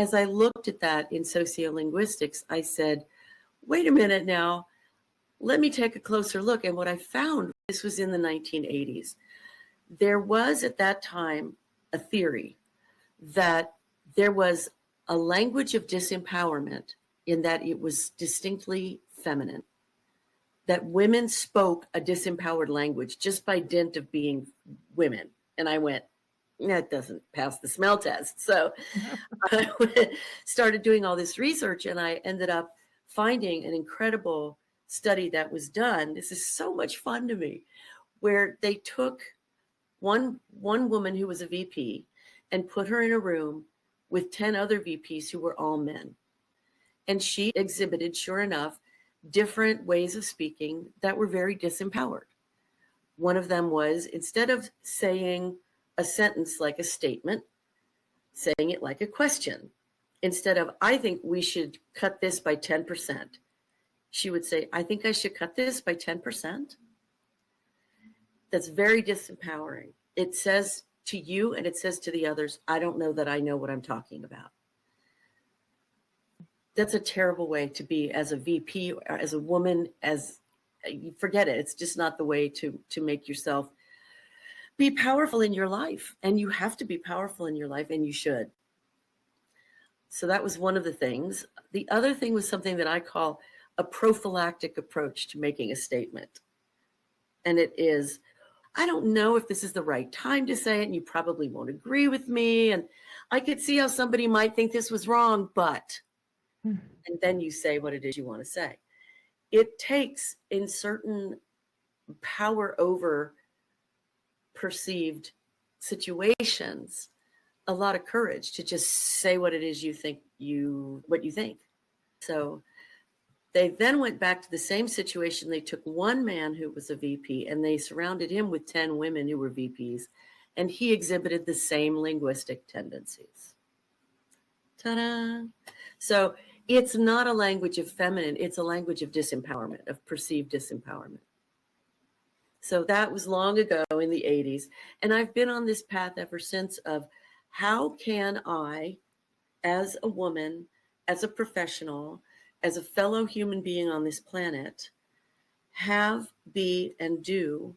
as I looked at that in sociolinguistics, I said, wait a minute now, let me take a closer look. And what I found, this was in the 1980s, there was at that time a theory that there was a language of disempowerment in that it was distinctly feminine, that women spoke a disempowered language just by dint of being women. And I went, that doesn't pass the smell test. So I started doing all this research, and I ended up finding an incredible study that was done. This is so much fun to me, where they took one woman who was a VP and put her in a room with 10 other VPs who were all men. And she exhibited, sure enough, different ways of speaking that were very disempowered. One of them was, instead of saying a sentence like a statement, saying it like a question. Instead of, I think we should cut this by 10%, she would say, I think I should cut this by 10%. That's very disempowering. It says to you and it says to the others, I don't know that I know what I'm talking about. That's a terrible way to be as a VP or as a woman, as you forget it. It's just not the way to make yourself be powerful in your life. And you have to be powerful in your life, and you should. So that was one of the things. The other thing was something that I call a prophylactic approach to making a statement. And it is, I don't know if this is the right time to say it, and you probably won't agree with me. And I could see how somebody might think this was wrong, but, and then you say what it is you want to say. It takes, in certain power over perceived situations, a lot of courage to just say what it is you think what you think. So they then went back to the same situation. They took one man who was a VP and they surrounded him with 10 women who were VPs, and he exhibited the same linguistic tendencies. Ta-da! So it's not a language of feminine, it's a language of disempowerment, of perceived disempowerment. So that was long ago in the 80s. And I've been on this path ever since of how can I, as a woman, as a professional, as a fellow human being on this planet, have, be, and do